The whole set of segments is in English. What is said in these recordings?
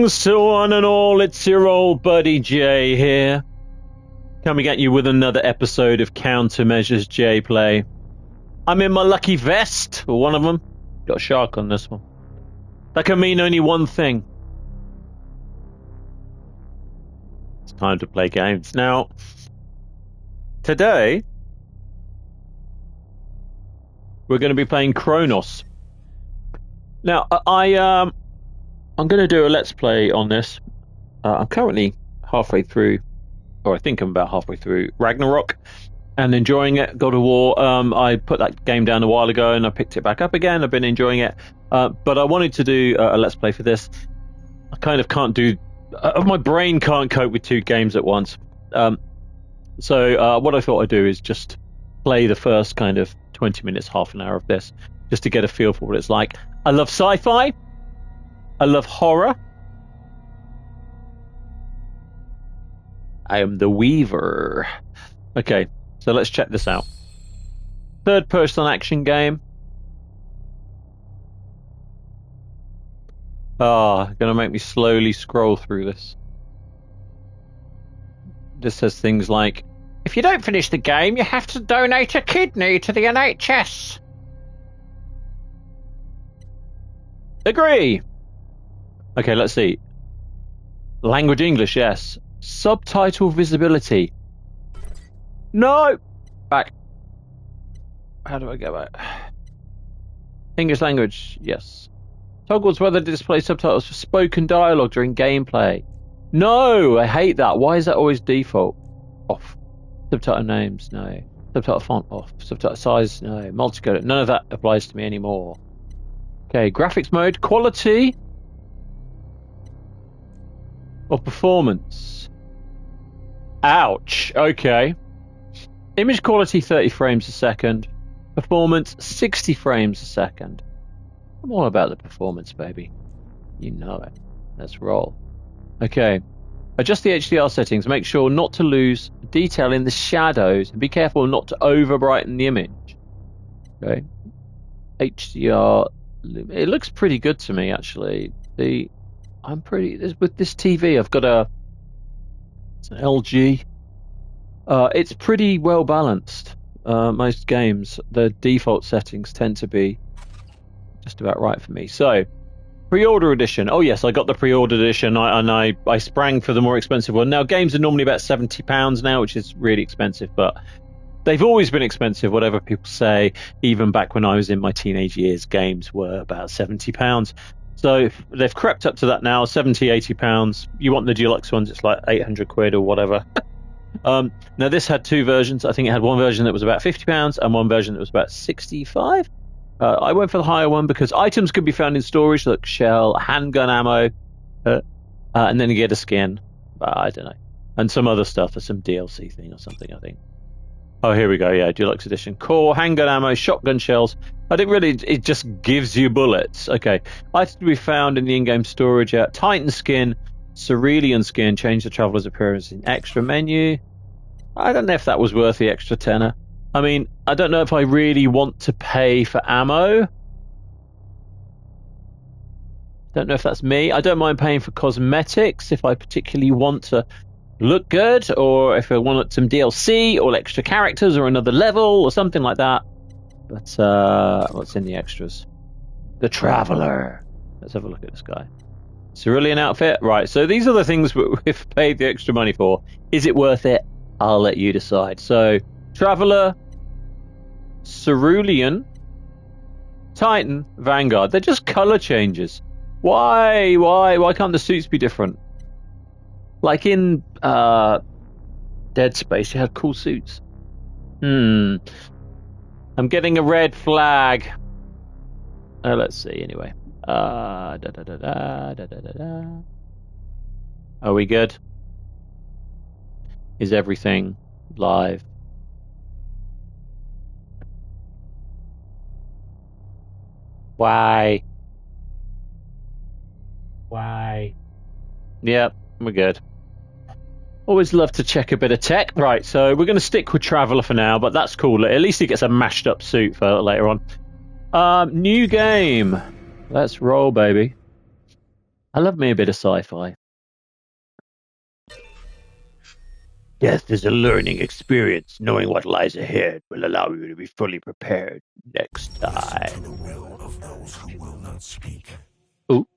Greetings to one and all, it's your old buddy Jay here, coming at you with another episode of Countermeasures J Play. I'm in my lucky vest, or one of them. Got a shark on this one. That can mean only one thing. It's time to play games. Now, today, we're going to be playing Cronos. Now, I'm going to do a Let's Play on this. I'm currently halfway through, or I think I'm about halfway through, Ragnarok, and enjoying it. God of War. I put that game down a while ago, and I picked it back up again. I've been enjoying it. But I wanted to do a Let's Play for this. I kind of can't do... my brain can't cope with two games at once. So what I thought I'd do is just play the first kind of 20 minutes, half an hour of this, just to get a feel for what it's like. I love sci-fi. I love horror. I am the Weaver. Okay, so let's check this out. Third-person action game. Gonna make me slowly scroll through this. This says things like, if you don't finish the game, you have to donate a kidney to the NHS. Agree. Okay, let's see. Language English, yes. Subtitle visibility. No! Back. How do I go back? English language, yes. Toggles whether to display subtitles for spoken dialogue during gameplay. No! I hate that. Why is that always default? Off. Subtitle names, no. Subtitle font, off. Subtitle size, no. Multicolour, none of that applies to me anymore. Okay, graphics mode, quality... or performance. Ouch. Okay. Image quality 30 frames a second. Performance 60 frames a second. I'm all about the performance, baby. You know it. Let's roll. Okay. Adjust the HDR settings. Make sure not to lose detail in the shadows. And be careful not to over brighten the image. Okay. HDR. It looks pretty good to me, actually. I'm pretty... with this TV, I've got it's an LG. It's pretty well balanced. Most games, the default settings tend to be just about right for me. So, pre-order edition. Oh yes, I got the pre-order edition, and I sprang for the more expensive one. Now, games are normally about £70 now, which is really expensive, but they've always been expensive, whatever people say. Even back when I was in my teenage years, games were about £70. So they've crept up to that now, 70, 80 pounds. You want the deluxe ones, it's like 800 quid or whatever. Now this had two versions. I think it had one version that was about 50 pounds and one version that was about 65. I went for the higher one because items could be found in storage, like shell, handgun ammo, and then you get a skin. I don't know. And some other stuff, there's some DLC thing or something, I think. Oh, here we go. Yeah, deluxe edition. Core, handgun ammo, shotgun shells. I think really it just gives you bullets. Okay. Items to be found in the in-game storage. Titan skin, cerulean skin. Change the traveler's appearance in extra menu. I don't know if that was worth the extra tenner. I mean, I don't know if I really want to pay for ammo. Don't know if that's me. I don't mind paying for cosmetics if I particularly want to look good, or if I want some DLC or extra characters or another level or something like that. But what's in the extras? The Traveler. Let's have a look at this guy. Cerulean outfit. Right, so these are the things we've paid the extra money for. Is it worth it? I'll let you decide. So, Traveler, Cerulean, Titan, Vanguard. They're just color changes. Why can't the suits be different? Like in Dead Space, you had cool suits. I'm getting a red flag. Let's see, anyway. Are we good? Is everything live? Why? Yep, we're good. Always love to check a bit of tech. Right, so we're going to stick with Traveler for now, but that's cool. At least he gets a mashed up suit for later on. New game. Let's roll, baby. I love me a bit of sci-fi. Death is a learning experience. Knowing what lies ahead will allow you to be fully prepared next time. Listen to the will of those who will not speak. Ooh.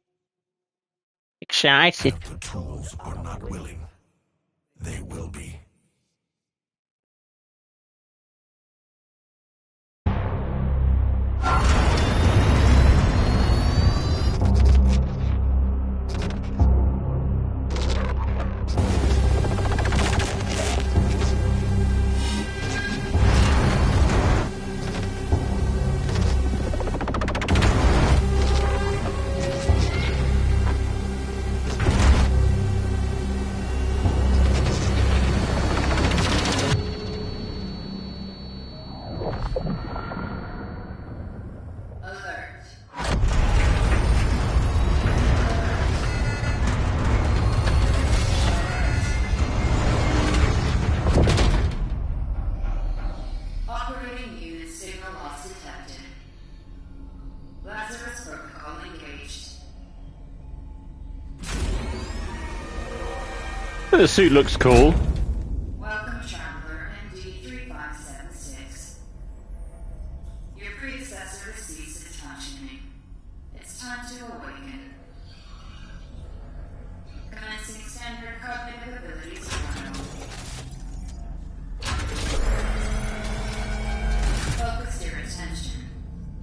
Excited. If the tools are not willing, they will be. Operating unit signal loss detected. Lazarus protocol engaged. The suit looks cool. Welcome, Traveler MD3576. Your predecessor receives its functioning. It's time to awaken. Commencing standard cognitive abilities trial. Focus your attention.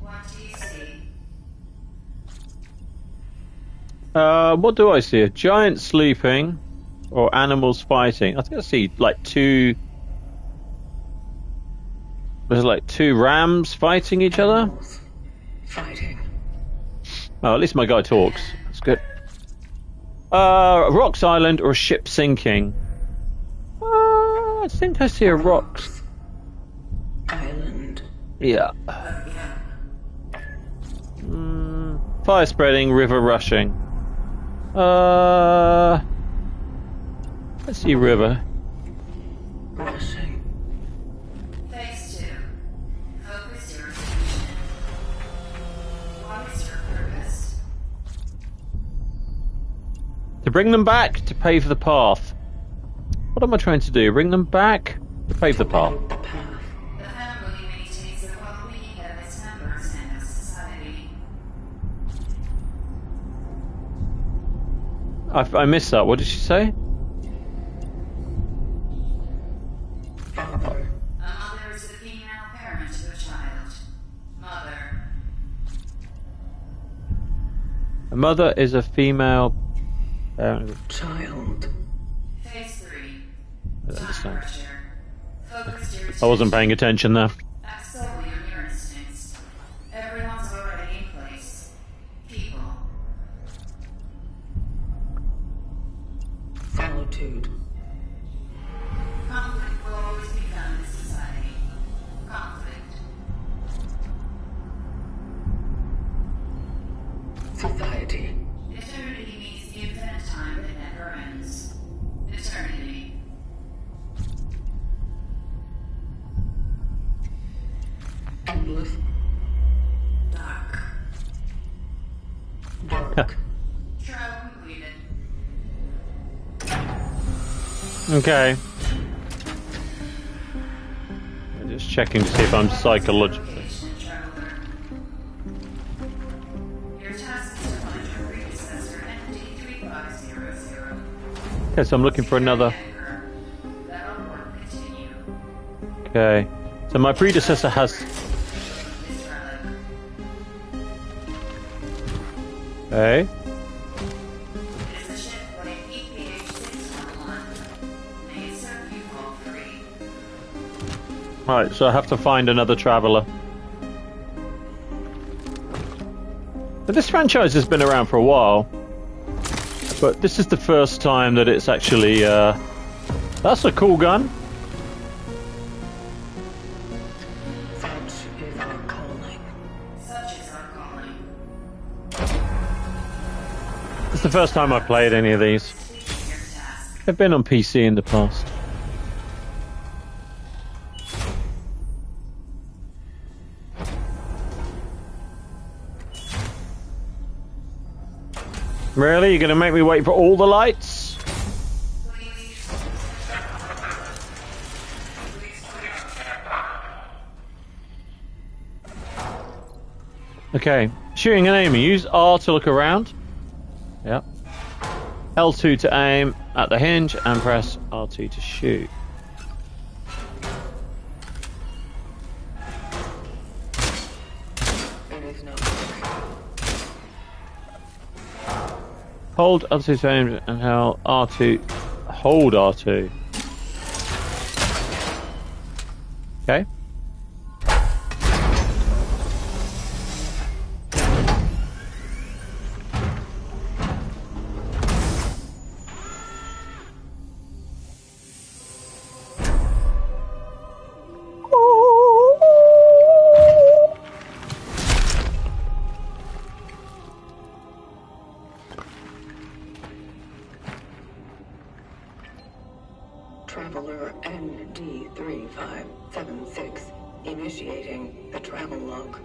What do you see? What do I see? A giant sleeping or animals fighting? I think I see like two. There's like two rams fighting each other. Fighting. Oh, at least my guy talks. That's good. A rocks island or a ship sinking? I think I see a rocks Island. Yeah. Fire spreading, river rushing. Let's see river. Rushing. Phase 2. Focus your attention. What is your purpose? To bring them back, to pave the path. What am I trying to do? Bring them back? To pave the path. The path. The family maintains the well-being of its members and of society. I missed that. What did she say? Father. A mother is the female parent of a child. Mother. A mother is a female. Child. Phase 3. I don't Time understand. pressure. Focus your I wasn't paying attention there. Act solely on your instincts. Everyone's already in place. People. Solitude. Conflict will always be found in society. Conflict. Society. Eternity means infinite time that never ends. Eternity. Endless. Dark. Dark. Trial completed. Okay. I'm just checking to see if I'm psychologically. Location, traveler. Your task is to find your predecessor, MD3500. Okay, so I'm looking for another. That'll work. Continue. Okay. So my predecessor has. This relic. Okay. It is a ship weighing EPH 611. May it serve you all three. Right, so I have to find another traveler. But this franchise has been around for a while. But this is the first time that it's actually. That's a cool gun. Such is our calling. Such is our calling. It's the first time I played any of these. Completing your task. They've been on PC in the past. Really? You're going to make me wait for all the lights? Okay. Shooting and aiming. Use R to look around. Yep. L2 to aim at the hinge and press R2 to shoot. Hold R2 to aim and hold R2. Hold R2. Okay. Traveler ND3576 initiating the travel log.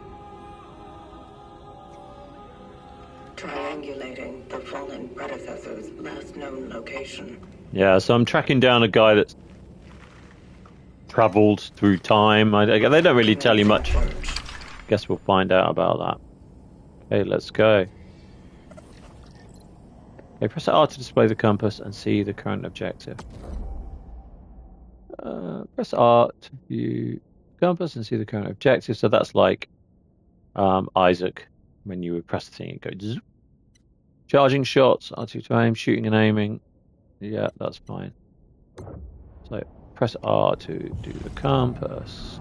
Triangulating the fallen predecessor's last known location. Yeah, so I'm tracking down a guy that's travelled through time. They don't really tell you much. Guess we'll find out about that. Okay, let's go. Okay, press R to display the compass and see the current objective. Press R to view the compass and see the current objective. So that's like Isaac, when you would press the thing, it goes zzz. Charging shots, R2 to aim, shooting and aiming. Yeah, that's fine. So press R to do the compass.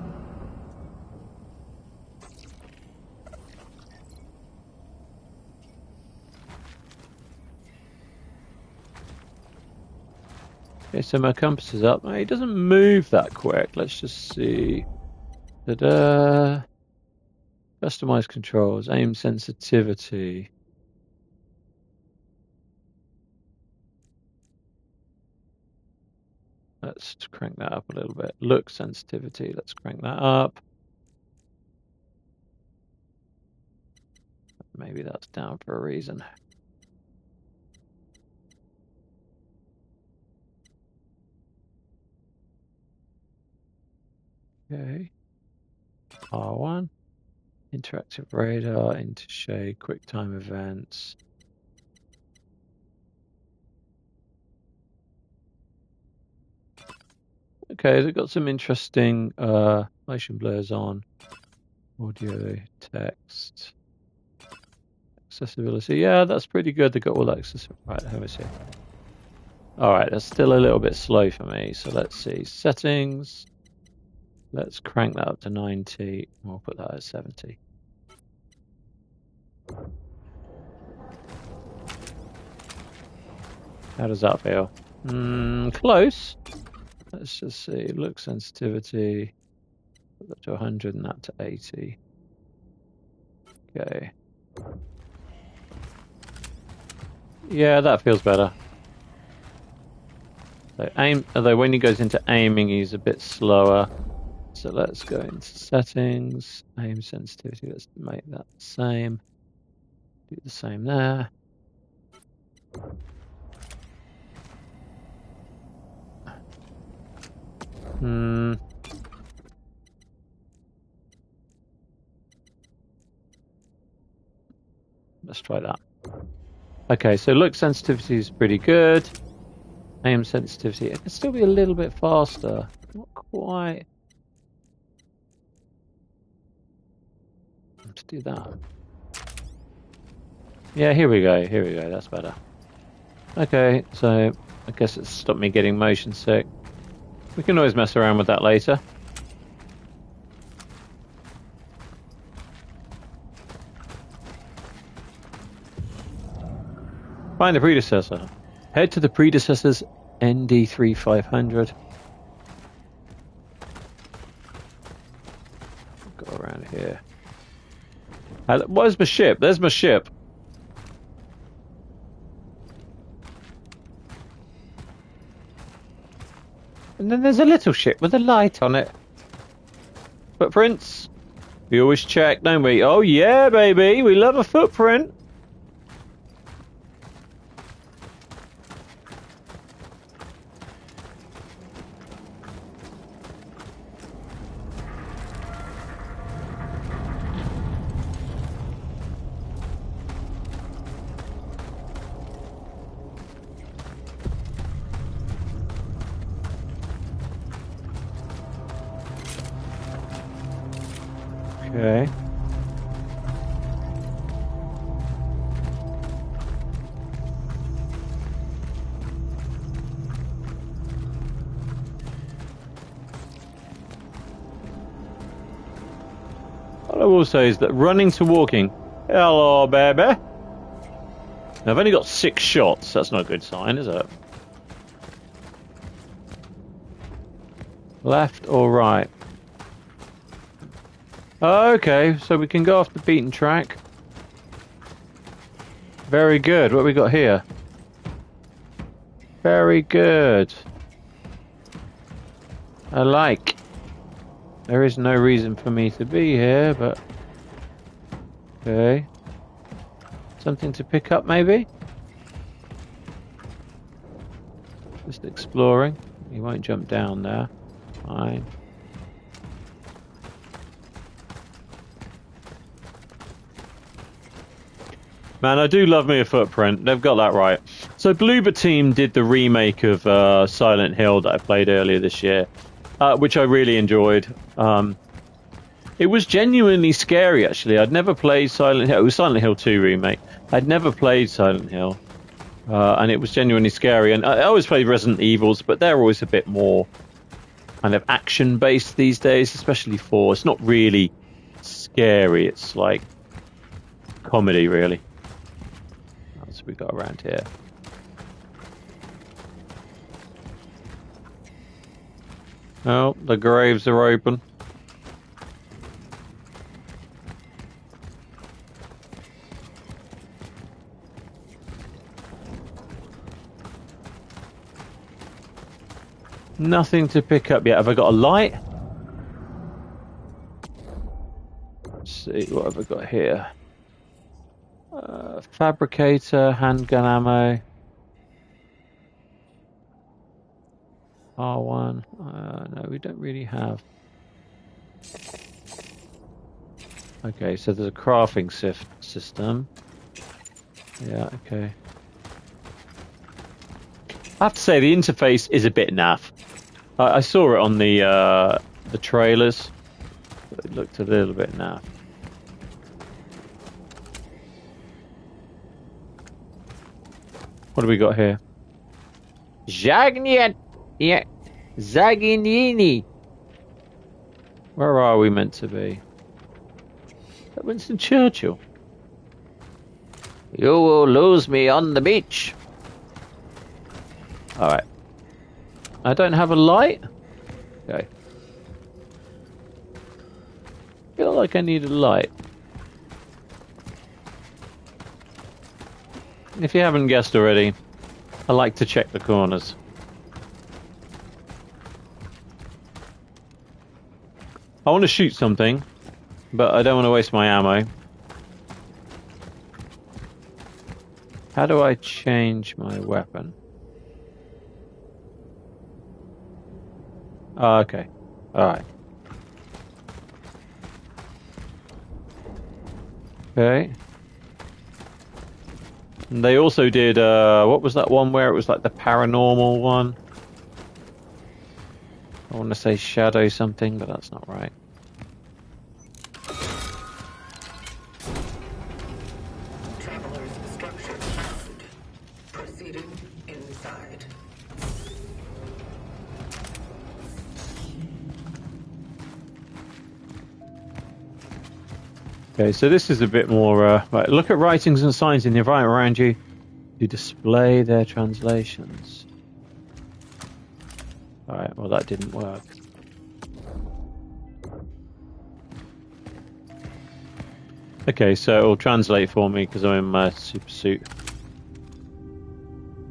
Okay, so my compass is up. It doesn't move that quick. Let's just see. Ta-da. Customize controls, aim sensitivity. Let's crank that up a little bit. Look sensitivity, let's crank that up. Maybe that's down for a reason. Okay. R1. Interactive radar, intershade, quick time events. Okay, they've got some interesting motion blurs on. Audio, text, accessibility. Yeah, that's pretty good. They've got all that accessibility. Right, let me see. Alright, that's still a little bit slow for me. So let's see. Settings. Let's crank that up to 90. We'll put that at 70. How does that feel? Close. Let's just see. Look sensitivity. Put that to 100 and that to 80. Okay. Yeah, that feels better. So aim. Although when he goes into aiming, he's a bit slower. So let's go into settings. Aim sensitivity. Let's make that the same. Do the same there. Let's try that. Okay, so look sensitivity is pretty good. Aim sensitivity, it can still be a little bit faster. Not quite. Let's do that. Yeah, here we go, that's better. Okay, so I guess it's stopped me getting motion sick. We can always mess around with that later. Find the predecessor. Head to the predecessor's ND3500. Go around here. Where's my ship? There's my ship. And then there's a little ship with a light on it. Footprints. We always check, don't we? Oh yeah, baby. We love a footprint. Okay. What I will say is that running to walking. Hello, baby. Now, I've only got 6 shots. That's not a good sign, is it? Left or right? Okay, so we can go off the beaten track. Very good. What have we got here? Very good. I like. There is no reason for me to be here, but... Okay. Something to pick up, maybe? Just exploring. You won't jump down there. Fine. Man, I do love me a footprint. They've got that right. So Bloober Team did the remake of Silent Hill that I played earlier this year, which I really enjoyed. It was genuinely scary, actually. I'd never played Silent Hill. It was Silent Hill 2 remake. I'd never played Silent Hill, and it was genuinely scary. And I always played Resident Evils, but they're always a bit more kind of action-based these days, especially 4. It's not really scary. It's like comedy, really. What else have we got around here? Oh, the graves are open. Nothing to pick up yet. Have I got a light? Let's see, what have I got here? Fabricator, handgun ammo. R1. No, we don't really have. Okay, so there's a crafting system. Yeah, okay. I have to say the interface is a bit naff. I saw it on the trailers. It looked a little bit naff. What do we got here? Zagnian, yeah, Zaginini. Where are we meant to be? Is that Winston Churchill? You will lose me on the beach. All right. I don't have a light? Okay. Feel like I need a light. If you haven't guessed already, I like to check the corners. I want to shoot something, but I don't want to waste my ammo. How do I change my weapon? Oh, okay. Alright. Okay. And they also did, what was that one where it was like the paranormal one? I want to say Shadow something, but that's not right. Traveler's structure found. Proceeding inside. Okay, so this is a bit more, right, look at writings and signs in the environment around you to display their translations. Alright, well that didn't work. Okay, so it'll translate for me because I'm in my super suit.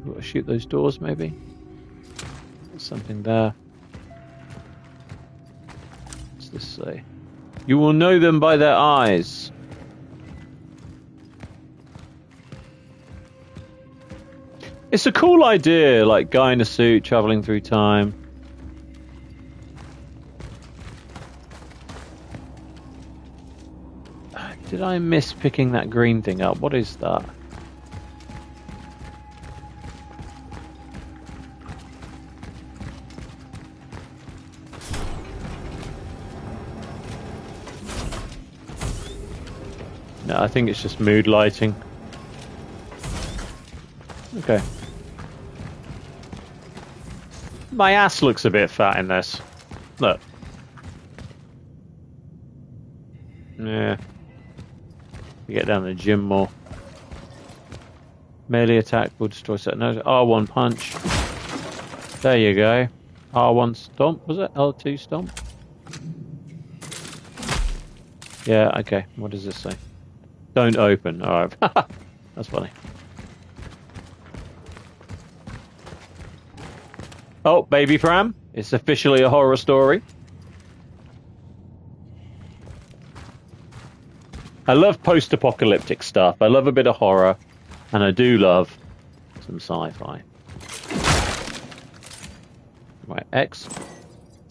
Got to shoot those doors maybe? There's something there. What's this say? You will know them by their eyes. It's a cool idea, like guy in a suit traveling through time. Did I miss picking that green thing up? What is that? No, I think it's just mood lighting. Okay. My ass looks a bit fat in this. Look. Yeah. Get down to the gym more. Melee attack will destroy certain... No, R1 punch. There you go. R1 stomp, was it? L2 stomp? Yeah, okay. What does this say? Don't open. Alright. That's funny. Oh, baby Fram. It's officially a horror story. I love post-apocalyptic stuff. I love a bit of horror. And I do love some sci-fi. Right, X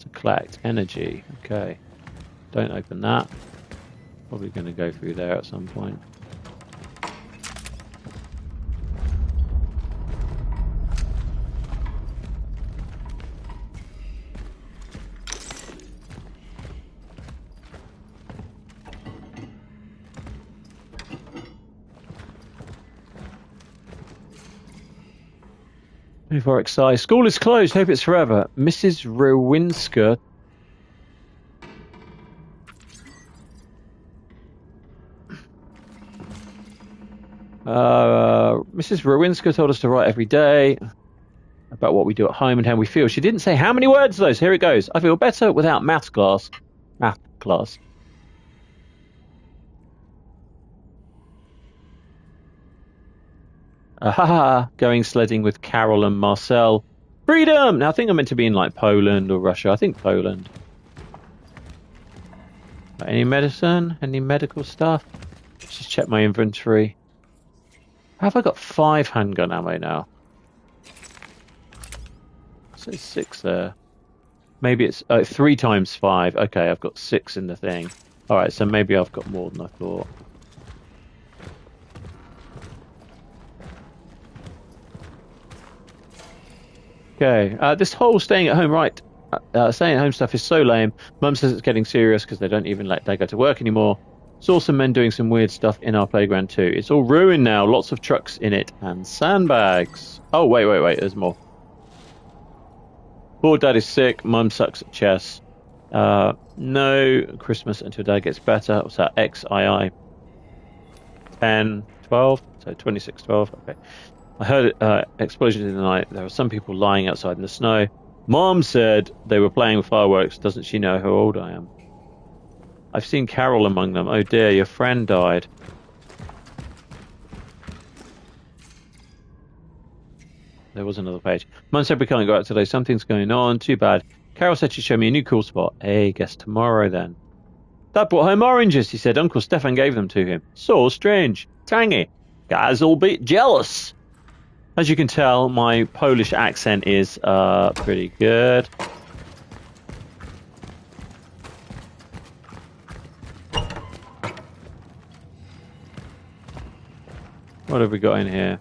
to collect energy. Okay. Don't open that. Probably going to go through there at some point. Before XI. School is closed. Hope it's forever. Mrs. Rowinska. Mrs. Rowinska told us to write every day about what we do at home and how we feel. She didn't say how many words though. So here it goes. I feel better without math class. Math class. Ahaha, going sledding with Carol and Marcel. Freedom! Now I think I'm meant to be in like Poland or Russia. I think Poland. Any medicine? Any medical stuff? Let's just check my inventory. Have I got 5 handgun ammo now? It says 6 there. Maybe it's 3 times 5. Okay, I've got 6 in the thing. Alright, so maybe I've got more than I thought. Okay, this whole staying at home, right? Staying at home stuff is so lame. Mum says it's getting serious because they don't even let Dad go to work anymore. Saw some men doing some weird stuff in our playground too. It's all ruined now. Lots of trucks in it and sandbags. Oh, wait. There's more. Poor Dad is sick. Mum sucks at chess. No Christmas until Dad gets better. What's that? XII. 10, 12. So 26, 12. Okay. I heard explosions in the night. There were some people lying outside in the snow. Mom said they were playing with fireworks. Doesn't she know how old I am? I've seen Carol among them. Oh dear, your friend died. There was another page. Mum said we can't go out today. Something's going on. Too bad. Carol said she'd show me a new cool spot. Hey, guess tomorrow then. Dad brought home oranges, he said. Uncle Stefan gave them to him. So strange. Tangy. Guys all bit jealous. As you can tell, my Polish accent is pretty good. What have we got in here?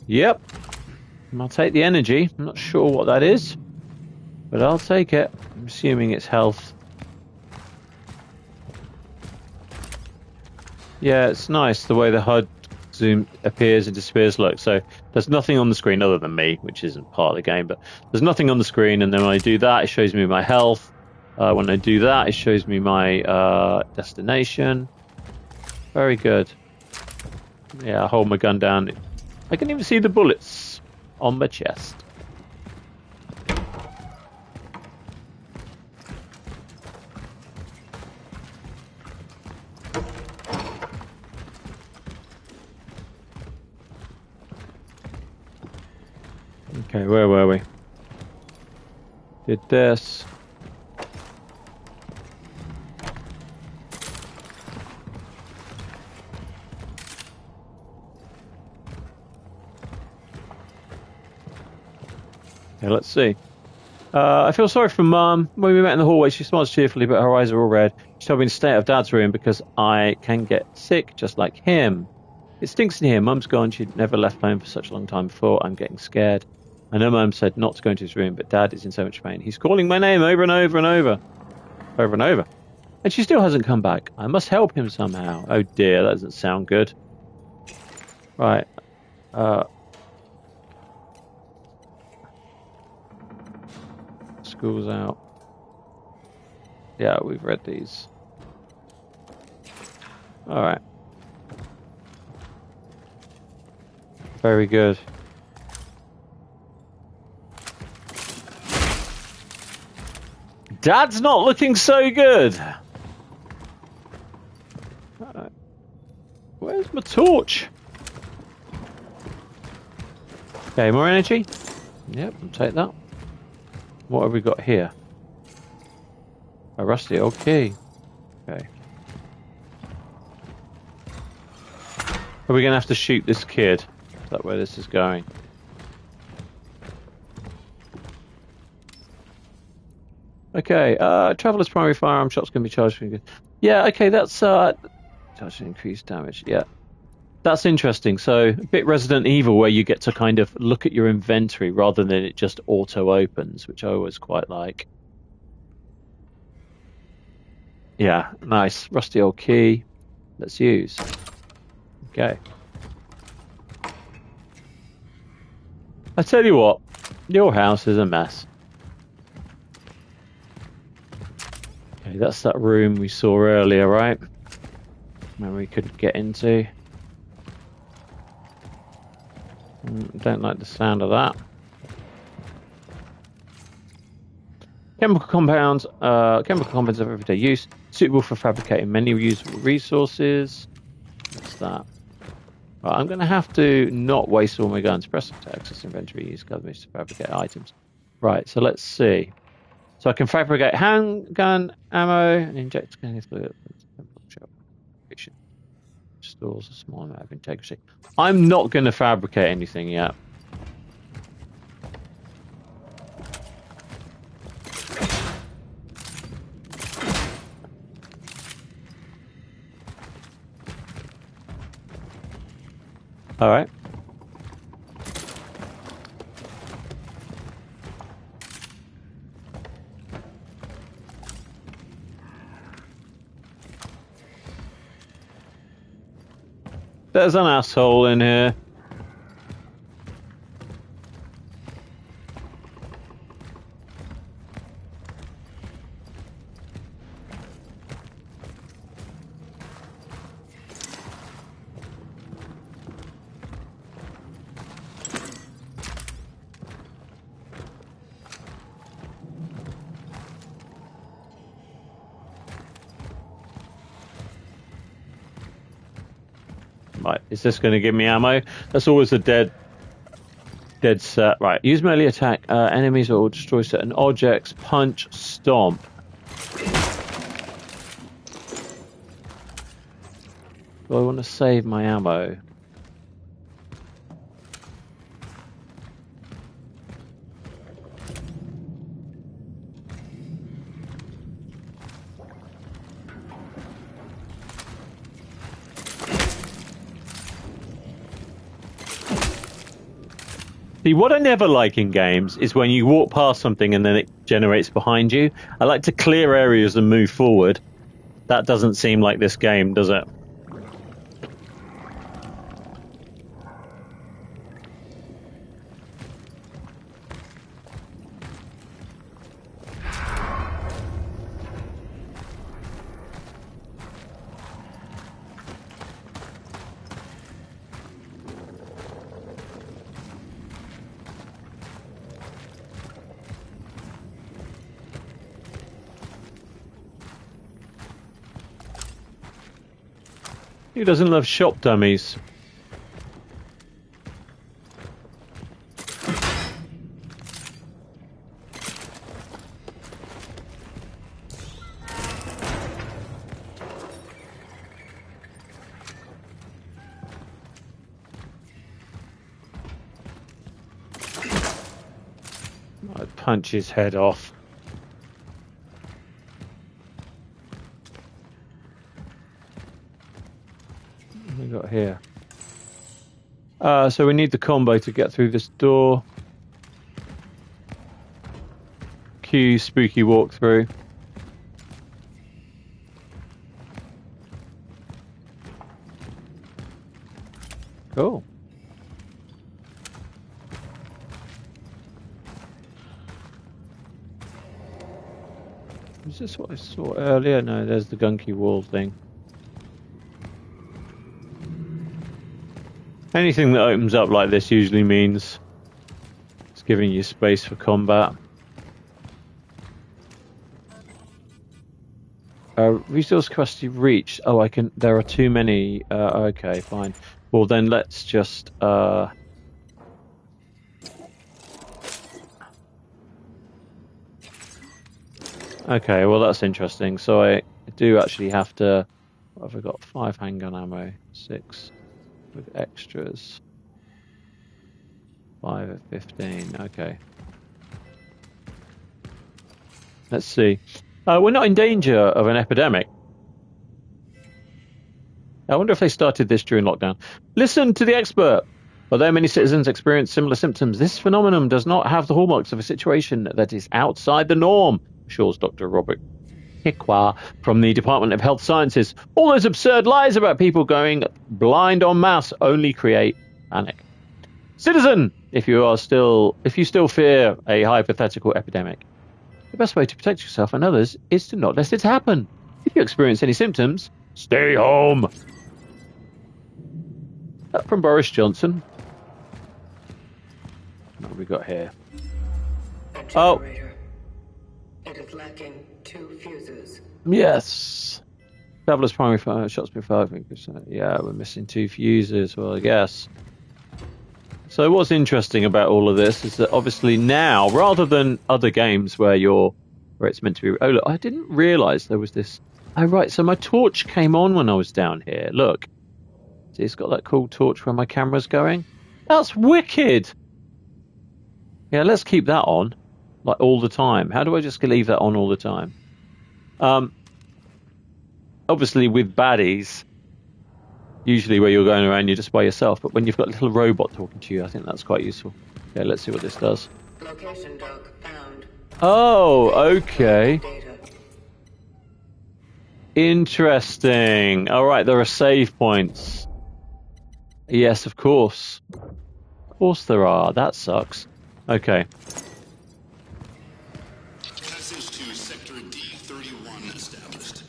Yep. I'll take the energy. I'm not sure what that is, but I'll take it. I'm assuming it's health. Yeah, it's nice the way the HUD zoom appears and disappears. Look, so there's nothing on the screen other than me, which isn't part of the game, but there's nothing on the screen, and then when I do that, it shows me my health. When I do that, it shows me my destination. Very good. Yeah, I hold my gun down. I can even see the bullets on my chest. Okay, where were we? Did this. Okay, let's see. I feel sorry for Mum. When we met in the hallway, she smiles cheerfully, but her eyes are all red. She told me to stay out of Dad's room because I can get sick just like him. It stinks in here. Mum's gone. She'd never left home for such a long time before. I'm getting scared. I know Mum said not to go into his room, but Dad is in so much pain. He's calling my name over and over and over. over and over. And she still hasn't come back. I must help him somehow. Oh dear, that doesn't sound good. Right. School's out. Yeah, we've read these. Alright. Very good. Dad's not looking so good. Where's my torch? Okay, more energy. Yep, I'll take that. What have we got here? A rusty old key. Okay. Are we going to have to shoot this kid? Is that where this is going? Okay, Traveler's primary firearm shots can be charged for good. Yeah, okay, that's charged to increased damage. Yeah. That's interesting. So, a bit Resident Evil where you get to kind of look at your inventory rather than it just auto opens, which I always quite like. Yeah, nice. Rusty old key. Let's use. Okay. I tell you what, your house is a mess. Okay, that's that room we saw earlier, right? Where we couldn't get into. Don't like the sound of that. Chemical compounds of everyday use, suitable for fabricating many reusable resources. What's that? Right, I'm going to have to not waste all my guns. Press to access inventory, use cosmetics to fabricate items. Right, so let's see. So I can fabricate handgun, ammo, and inject stores a small amount of integrity. I'm not going to fabricate anything yet. All right. There's an asshole in here. Right, is this going to give me ammo? That's always a dead set. Right, use melee attack. Enemies or destroy certain objects. Punch, stomp. Do I want to save my ammo? See, what I never like in games is when you walk past something and then it generates behind you. I like to clear areas and move forward. That doesn't seem like this game, does it? Who doesn't love shop dummies? I'd punch his head off. Got here. So we need the combo to get through this door. Q spooky walkthrough. Cool. Is this what I saw earlier? No, there's the gunky wall thing. Anything that opens up like this usually means it's giving you space for combat. Resource capacity reached. Oh, I can. There are too many. Okay, fine. Well, then let's just. Okay, well that's interesting. So I do actually have to. What have I got? 5 handgun ammo, 6 with extras, 5 at 15. Okay. Let's see. We're not in danger of an epidemic. I wonder if they started this during lockdown. Listen to the expert. Although many citizens experience similar symptoms, this phenomenon does not have the hallmarks of a situation that is outside the norm, assures Dr. Robert Hikwa from the Department of Health Sciences. All those absurd lies about people going blind en masse only create panic. Citizen, if you still fear a hypothetical epidemic, the best way to protect yourself and others is to not let it happen. If you experience any symptoms, stay home. That from Boris Johnson. What have we got here? Oh. It is lacking 2 fuses. Yes. Traveler's primary fire shots been fired. Yeah, we're missing 2 fuses. Well, I guess. So what's interesting about all of this is that obviously now, rather than other games where it's meant to be. Oh look, I didn't realise there was this. Oh right, so my torch came on when I was down here. Look, see, it's got that cool torch where my camera's going. That's wicked. Yeah, let's keep that on, like all the time. How do I just leave that on all the time? Obviously with baddies, usually where you're going around, you're just by yourself. But when you've got a little robot talking to you, I think that's quite useful. Okay, let's see what this does. Location dog found. Oh, okay. Data. Interesting. All right, there are save points. Yes, of course. Of course there are. That sucks. Okay. Passage to Sector D31 established.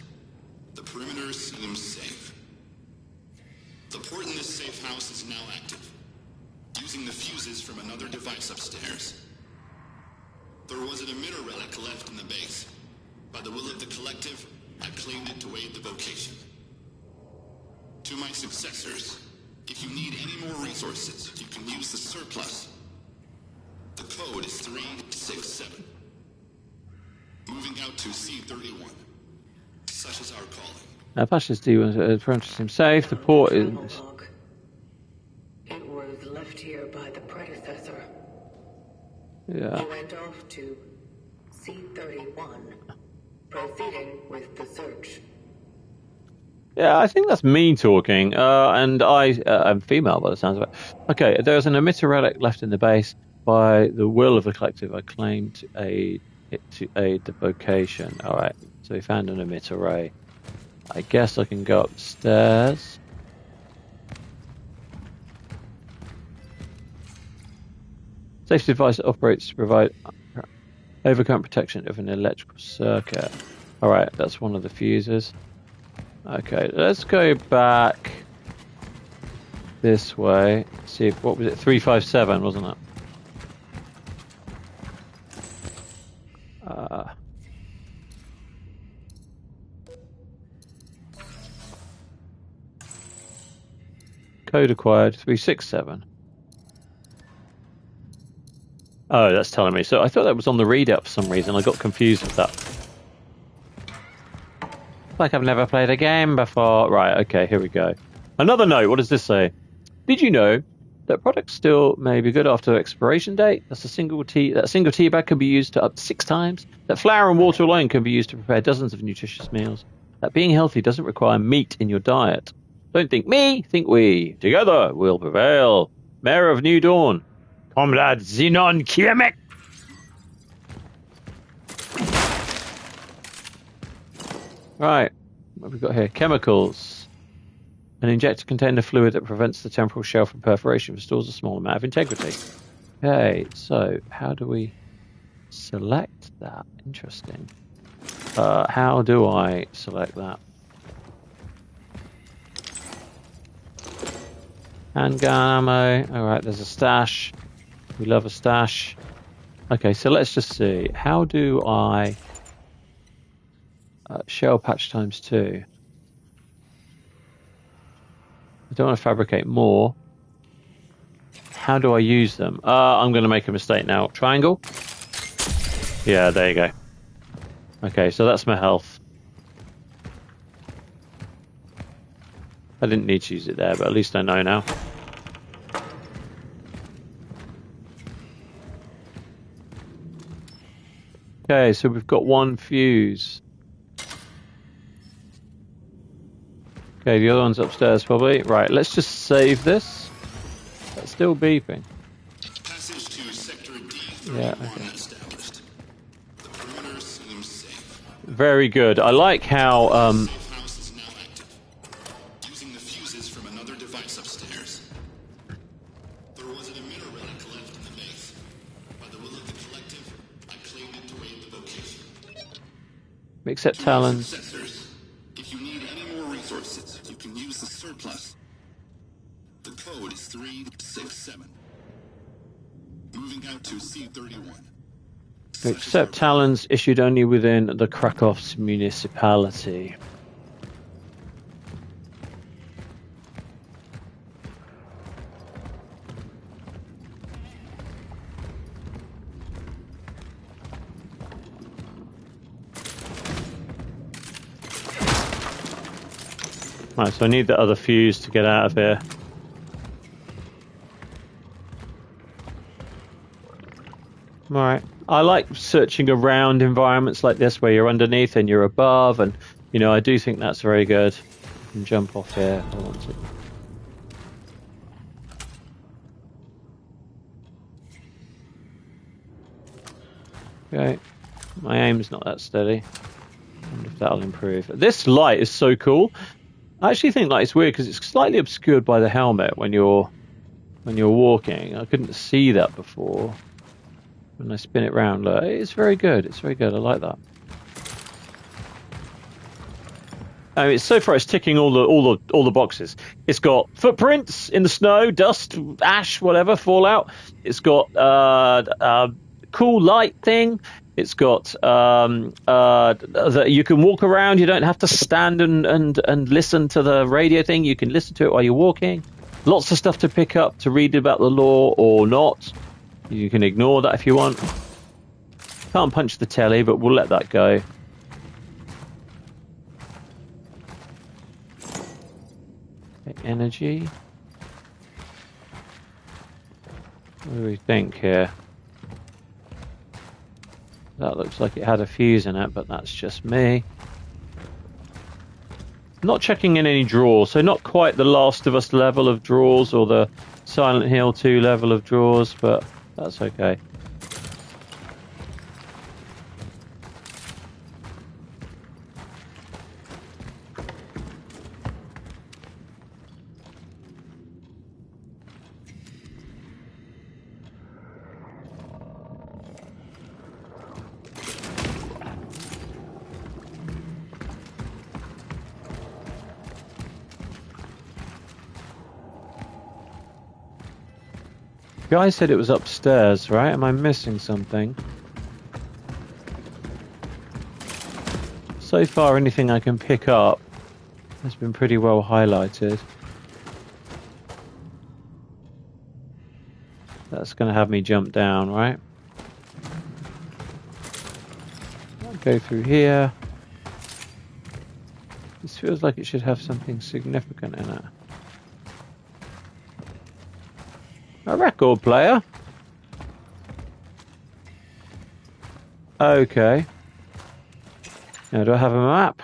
The perimeter seems safe. The port in this safe house is now active, using the fuses from another device upstairs. There was an emitter relic left in the base. By the will of the collective, I claimed it to aid the vocation. To my successors, if you need any more resources, you can use the surplus. The code is 367. Moving out to C31. Such is our calling. Pasha's D was parenthesis safe. The port is. Log. It was left here by the predecessor. Yeah. He went off to C31, proceeding with the search. Yeah, I think that's me talking, and I'm female by the sounds of it. Okay, there's an emitter relic left in the base. By the will of the collective, I claim to aid the vocation. All right, so we found an emitter ray. I guess I can go upstairs. Safety device that operates to provide overcurrent protection of an electrical circuit. All right, that's one of the fuses. Okay, let's go back this way. See if, what was it? 357, wasn't it? Code acquired 367. Oh, that's telling me. So I thought that was on the readout for some reason. I got confused with that. Like I've never played a game before. Right, okay, here we go. Another note, what does this say? Did you know that products still may be good after expiration date? That a single tea bag can be used to up to 6 times. That flour and water alone can be used to prepare dozens of nutritious meals. That being healthy doesn't require meat in your diet. Don't think me, think we. Together we'll prevail. Mayor of New Dawn, Comrade Xenon Kiemek. Right, what have we got here? Chemicals. An injector contains a fluid that prevents the temporal shell from perforation, restores a small amount of integrity. Okay, so how do we select that? Interesting. How do I select that? Handgun ammo. Alright, there's a stash. We love a stash. Okay, so let's just see. How do I... shell patch times 2. I don't want to fabricate more. How do I use them? I'm going to make a mistake now. Triangle? Yeah, there you go. Okay, so that's my health. I didn't need to use it there, but at least I know now. Okay, so we've got 1 fuse. Okay, the other one's upstairs probably. Right, let's just save this. That's still beeping. Passage to Sector D31 Yeah, okay. established. The perimeter seems safe. Very good. I like how... Safe house is now active. Using the fuses from another device upstairs. There was an emitter relic left in the base. By the will of the collective, I claimed it to aid the vocation. accept talons. Successors, if you need any more resources, you can use the surplus. The code is 367. Moving out to C31. Accept talons issued only within the Cracov's municipality. Right, so I need the other fuse to get out of here. Alright. I like searching around environments like this where you're underneath and you're above, and you know, I do think that's very good. I can jump off here if I want to. Okay. My aim's not that steady. I wonder if that'll improve. This light is so cool. I actually think like it's weird because it's slightly obscured by the helmet when you're walking. I couldn't see that before. When I spin it round, look, it's very good. It's very good. I like that. I mean, it's so far it's ticking all the boxes. It's got footprints in the snow, dust, ash, whatever, fallout. It's got cool light thing. It's got that you can walk around. You don't have to stand and listen to the radio thing. You can listen to it while you're walking. Lots of stuff to pick up to read about the lore or not. You can ignore that if you want. Can't punch the telly, but we'll let that go. Okay, energy. What do we think here? That looks like it had a fuse in it, but that's just me. Not checking in any drawers, so not quite the Last of Us level of drawers or the Silent Hill 2 level of drawers, but that's okay. The guy said it was upstairs, right? Am I missing something? So far, anything I can pick up has been pretty well highlighted. That's going to have me jump down, right? I'll go through here. This feels like it should have something significant in it. A record player? Okay. Now, do I have a map?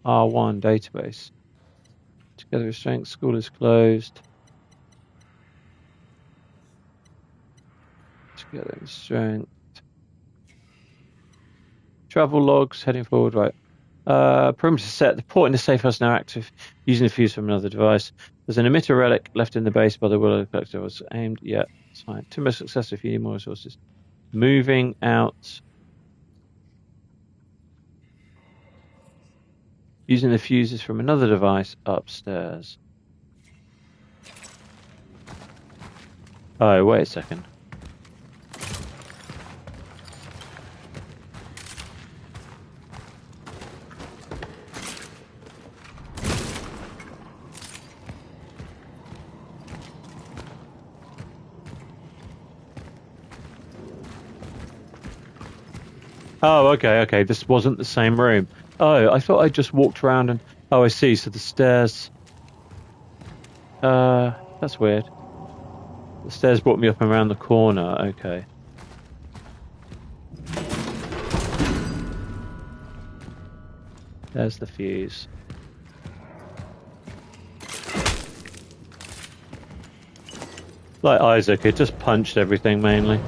R1 database. Together with strength, school is closed. Together with strength. Travel logs, heading forward, right. Perimeter set. The port in the safe house now active, using the fuse from another device. There's an emitter relic left in the base by the Willow Collector. Was aimed. Yeah, it's fine. Too much success if you need more resources. Moving out. Using the fuses from another device upstairs. Oh, wait a second. Oh, okay. This wasn't the same room. Oh, I thought I just walked around and... Oh, I see. So the stairs... that's weird. The stairs brought me up and around the corner. Okay. There's the fuse. Like Isaac, it just punched everything mainly.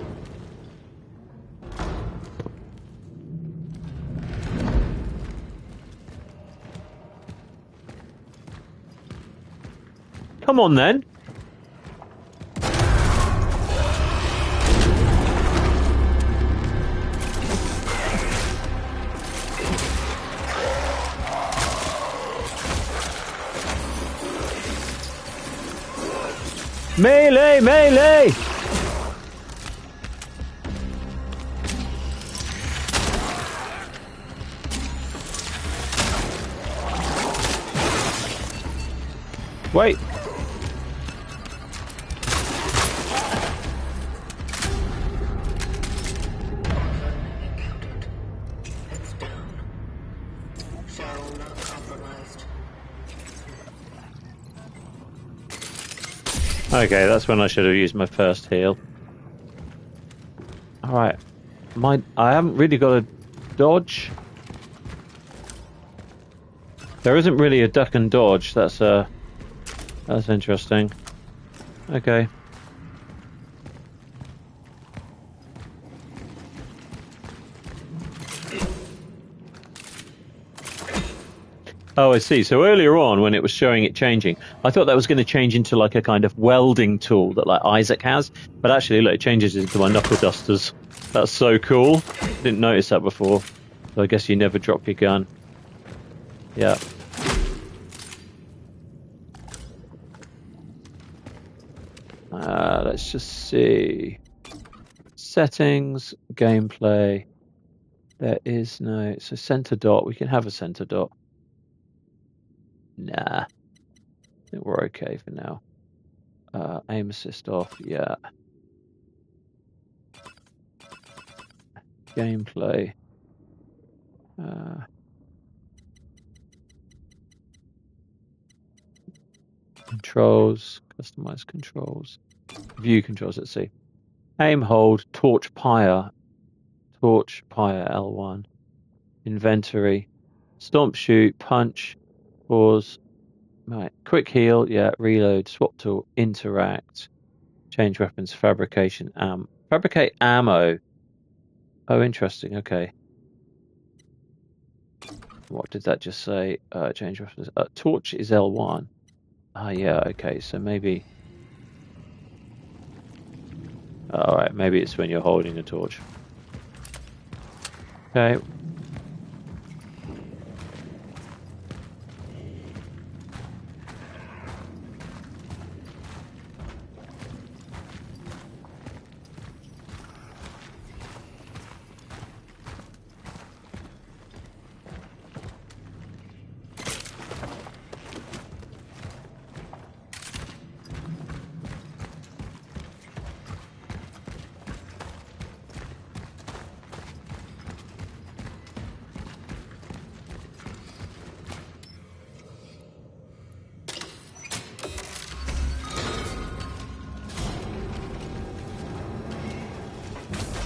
Come on then. Melee, melee! Wait. It's down. Shell not compromised. Okay, that's when I should have used my first heal. Alright. I haven't really got a dodge. There isn't really a duck and dodge. That's interesting. Okay. Oh, I see. So earlier on, when it was showing it changing, I thought that was going to change into like a kind of welding tool that like Isaac has. But actually, look, it changes into my knuckle dusters. That's so cool. Didn't notice that before. So I guess you never drop your gun. Yeah. Let's just see. Settings, gameplay. There is no... So center dot. We can have a center dot. Nah. I think we're okay for now. Aim assist off. Yeah. Gameplay. Controls. Customize controls. View controls. Let's see. Aim, hold, torch, pyre. Torch, pyre, L1. Inventory. Stomp, shoot, punch. Pause. Right. Quick heal. Yeah. Reload. Swap tool. Interact. Change weapons. Fabrication. Fabricate ammo. Oh, interesting. Okay. What did that just say? Change weapons. Torch is L1. Ah, yeah. Okay. So maybe. Alright. Maybe it's when you're holding a torch. Okay.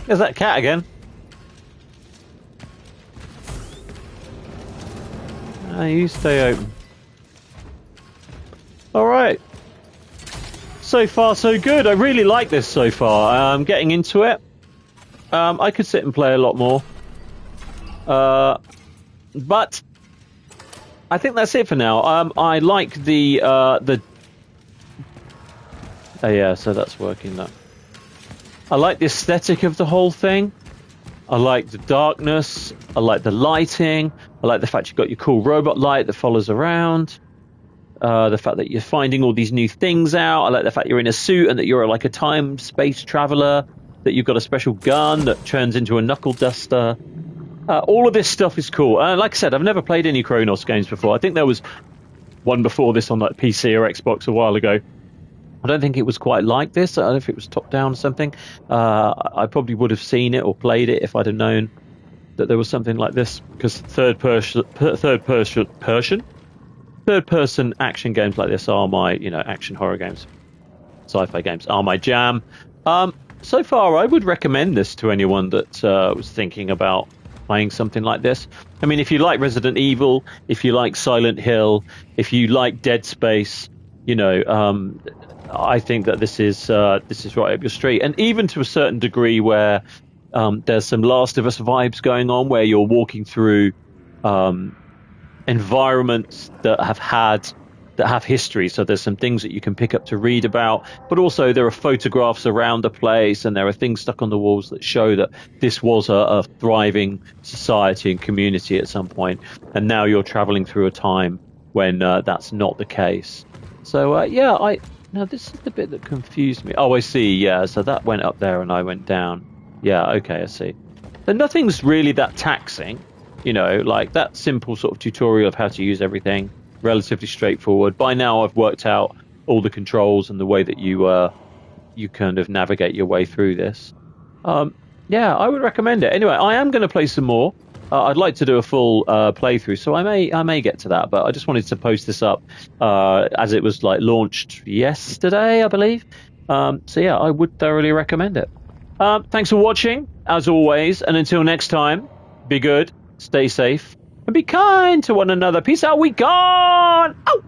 There's that cat again. You stay open. Alright. So far so good. I really like this so far. I'm getting into it. I could sit and play a lot more. But I think that's it for now. I like the. Oh yeah, so that's working now. I like the aesthetic of the whole thing. I like the darkness. I like the lighting. I like the fact you've got your cool robot light that follows around. The fact that you're finding all these new things out. I like the fact you're in a suit and that you're like a time-space traveler. That you've got a special gun that turns into a knuckle duster. All of this stuff is cool. Like I said, I've never played any Cronos games before. I think there was one before this on like PC or Xbox a while ago. I don't think it was quite like this. I don't know if it was top-down or something. I probably would have seen it or played it if I'd have known that there was something like this. Because third-person action games like this are my, action horror games, sci-fi games are my jam. So far, I would recommend this to anyone that was thinking about playing something like this. I mean, if you like Resident Evil, if you like Silent Hill, if you like Dead Space, I think that this is right up your street. And even to a certain degree where there's some Last of Us vibes going on, where you're walking through environments that have history. So there's some things that you can pick up to read about, but also there are photographs around the place and there are things stuck on the walls that show that this was a thriving society and community at some point. And now you're traveling through a time when that's not the case. So, now this is the bit that confused me. Oh, I see. Yeah. So that went up there and I went down. Yeah. Okay. I see. And nothing's really that taxing, like that simple sort of tutorial of how to use everything. Relatively straightforward. By now I've worked out all the controls and the way that you kind of navigate your way through this. I would recommend it. Anyway, I am going to play some more. I'd like to do a full playthrough, so I may get to that, but I just wanted to post this up as it was like launched yesterday, I believe. I would thoroughly recommend it. Thanks for watching, as always, and until next time, be good, stay safe, and be kind to one another. Peace out, we gone! Ow!